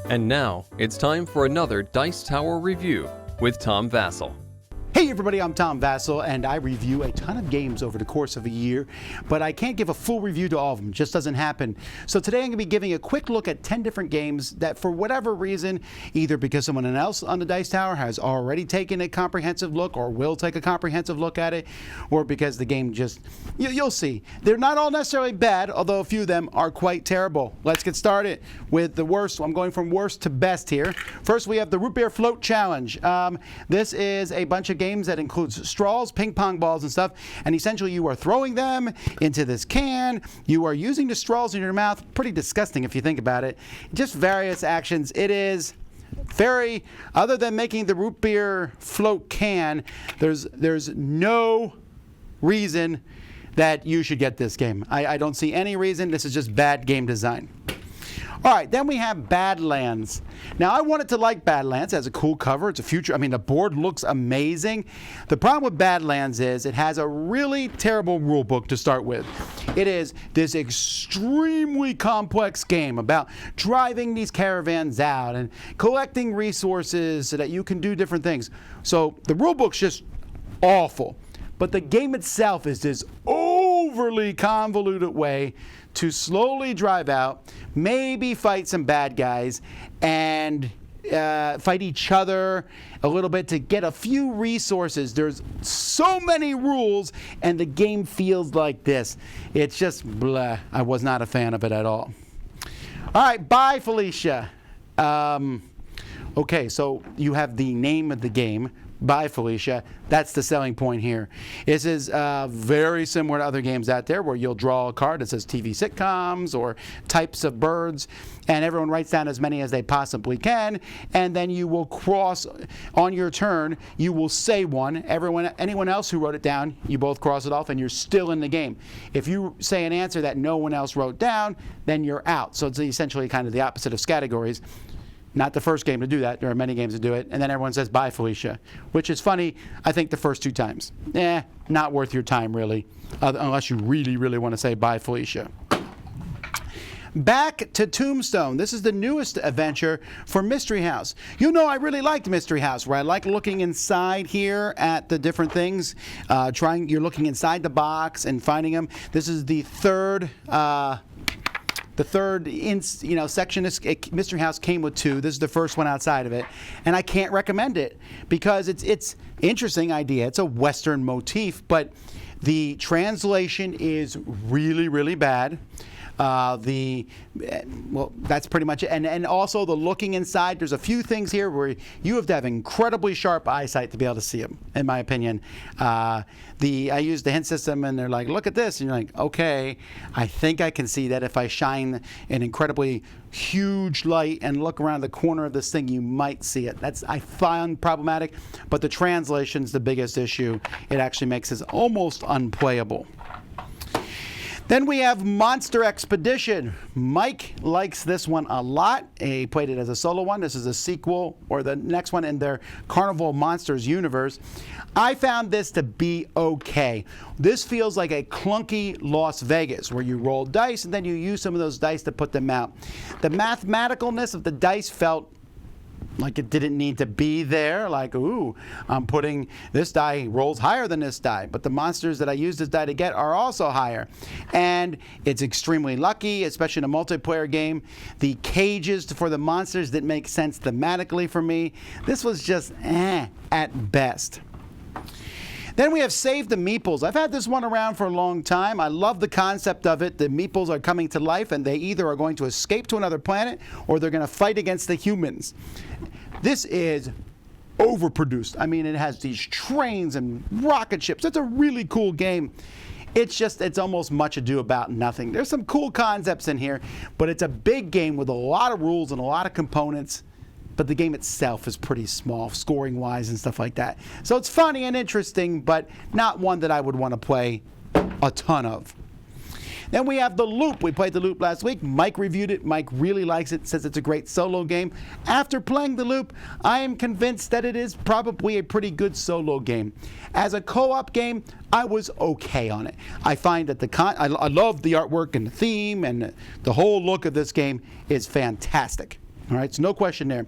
And now, it's time for another Dice Tower review with Tom Vasel. Hey everybody, I'm Tom Vasel, and I review a ton of games over the course of a year, but I can't give a full review to all of them. It just doesn't happen. So today I'm going to be giving a quick look at 10 different games that for whatever reason, either because someone else on the Dice Tower has already taken a comprehensive look or will take a comprehensive look at it, or because the game just, you'll see. They're not all necessarily bad, although a few of them are quite terrible. Let's get started with the worst. I'm going from worst to best here. First, we have the Root Beer Float Challenge. This is a bunch of games that includes straws, ping pong balls, and stuff, and essentially you are throwing them into this can. You are using the straws in your mouth. Pretty disgusting if you think about it. Just various actions. It is very, other than making the root beer float can, there's no reason that you should get this game. I don't see any reason. This is just bad game design. All right, then we have Badlands. Now, I wanted to like Badlands. It has a cool cover. It's a future. I mean, the board looks amazing. The problem with Badlands is it has a really terrible rule book to start with. It is this extremely complex game about driving these caravans out and collecting resources so that you can do different things. So the rule book's just awful. But the game itself is this overly convoluted way to slowly drive out, maybe fight some bad guys, and fight each other a little bit to get a few resources. There's so many rules, and the game feels like this. It's just blah. I was not a fan of it at all. All right, bye, Felicia. Okay, so you have the name of the game. Bye, Felicia. That's the selling point here. This is very similar to other games out there where you'll draw a card that says TV sitcoms or types of birds, and everyone writes down as many as they possibly can, and then you will cross on your turn. You will say one. Anyone else who wrote it down, you both cross it off, and you're still in the game. If you say an answer that no one else wrote down, then you're out. So it's essentially kind of the opposite of categories. Not the first game to do that. There are many games that do it. And then everyone says, bye, Felicia, which is funny, I think, the first two times. Not worth your time, really, unless you really, really want to say bye, Felicia. Back to Tombstone. This is the newest adventure for Mystery House. You know, I really liked Mystery House, where I like looking inside here at the different things. You're looking inside the box and finding them. This is the third section. Mystery House came with two. This is the first one outside of it, and I can't recommend it because it's interesting idea. It's a Western motif, but the translation is really, really bad. That's pretty much it. And also the looking inside, there's a few things here where you have to have incredibly sharp eyesight to be able to see them, in my opinion. I used the hint system, and they're like, look at this. And you're like, okay, I think I can see that if I shine an incredibly huge light and look around the corner of this thing, you might see it. I find problematic, but the translation's the biggest issue. It actually makes it almost unplayable. Then we have Monster Expedition. Mike likes this one a lot. He played it as a solo one. This is a sequel, or the next one in their Carnival Monsters universe. I found this to be okay. This feels like a clunky Las Vegas, where you roll dice and then you use some of those dice to put them out. The mathematicalness of the dice felt like it didn't need to be there. Like, ooh, I'm putting this die rolls higher than this die, but the monsters that I use this die to get are also higher. And it's extremely lucky, especially in a multiplayer game. The cages for the monsters didn't make sense thematically for me. This was just at best. Then we have Save the Meeples. I've had this one around for a long time. I love the concept of it. The Meeples are coming to life, and they either are going to escape to another planet or they're going to fight against the humans. This is overproduced. I mean, it has these trains and rocket ships. It's a really cool game. It's almost much ado about nothing. There's some cool concepts in here, but it's a big game with a lot of rules and a lot of components. But the game itself is pretty small, scoring-wise and stuff like that. So it's funny and interesting, but not one that I would want to play a ton of. Then we have The Loop. We played The Loop last week. Mike reviewed it. Mike really likes it, says it's a great solo game. After playing The Loop, I am convinced that it is probably a pretty good solo game. As a co-op game, I was okay on it. I find that I love the artwork and the theme, and the whole look of this game is fantastic. All right, so no question there.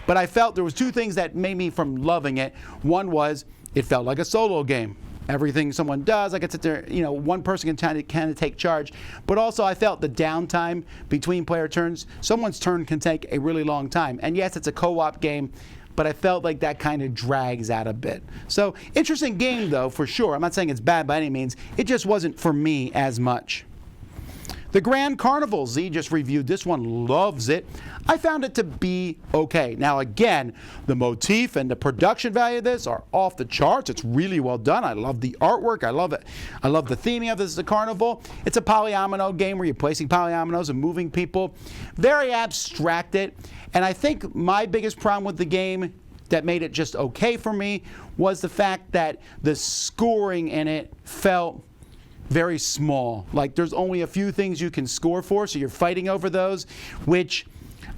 But I felt there was two things that made me from loving it. One was it felt like a solo game. Everything someone does, I could sit there, one person can kind of take charge. But also I felt the downtime between player turns. Someone's turn can take a really long time. And yes, it's a co-op game, but I felt like that kind of drags out a bit. So interesting game though, for sure. I'm not saying it's bad by any means. It just wasn't for me as much. The Grand Carnival, Z just reviewed this one, loves it. I found it to be okay. Now again, the motif and the production value of this are off the charts. It's really well done. I love the artwork. I love it. I love the theming of this as a carnival. It's a polyomino game where you're placing polyominoes and moving people. Very abstracted. And I think my biggest problem with the game that made it just okay for me was the fact that the scoring in it felt very small. Like there's only a few things you can score for, so you're fighting over those, which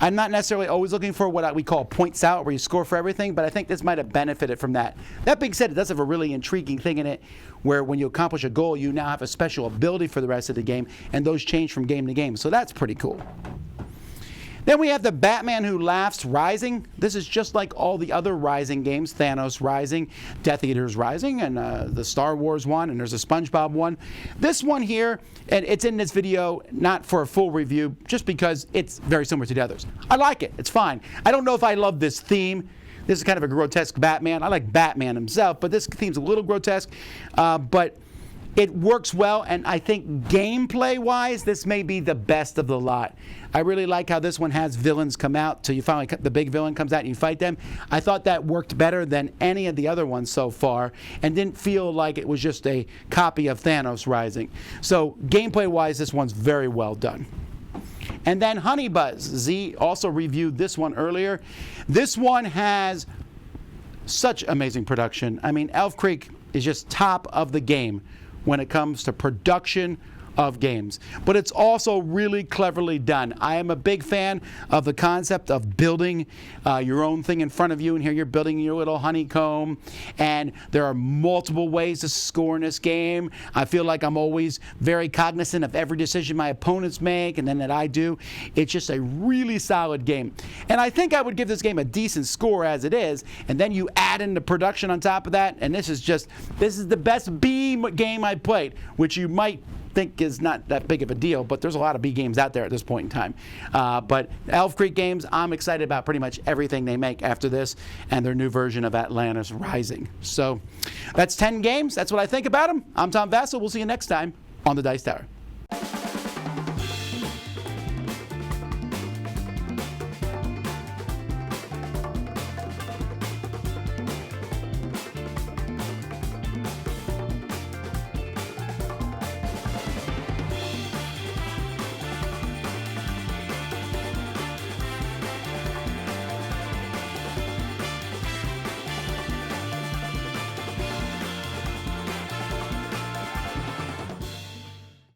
I'm not necessarily always looking for what we call points out, where you score for everything, but I think this might have benefited from that. That being said, it does have a really intriguing thing in it where when you accomplish a goal, you now have a special ability for the rest of the game, and those change from game to game, so that's pretty cool. Then we have the Batman Who Laughs Rising. This is just like all the other Rising games, Thanos Rising, Death Eaters Rising, and the Star Wars one, and there's a SpongeBob one. This one here, and it's in this video, not for a full review, just because it's very similar to the others. I like it. It's fine. I don't know if I love this theme. This is kind of a grotesque Batman. I like Batman himself, but this theme's a little grotesque. But it works well, and I think gameplay-wise, this may be the best of the lot. I really like how this one has villains come out, so you finally, the big villain comes out and you fight them. I thought that worked better than any of the other ones so far, and didn't feel like it was just a copy of Thanos Rising. So gameplay-wise, this one's very well done. And then Honey Buzz. Z also reviewed this one earlier. This one has such amazing production. I mean, Elf Creek is just top of the game when it comes to production of games. But it's also really cleverly done. I am a big fan of the concept of building your own thing in front of you, and here you're building your little honeycomb, and there are multiple ways to score in this game. I feel like I'm always very cognizant of every decision my opponents make and then that I do. It's just a really solid game. And I think I would give this game a decent score as it is, and then you add in the production on top of that, and this is the best B game I played, which you might think is not that big of a deal, but there's a lot of B games out there at this point in time. But Elf Creek games, I'm excited about pretty much everything they make after this and their new version of Atlantis Rising. So that's 10 games. That's what I think about them. I'm Tom Vasel. We'll see you next time on the Dice Tower.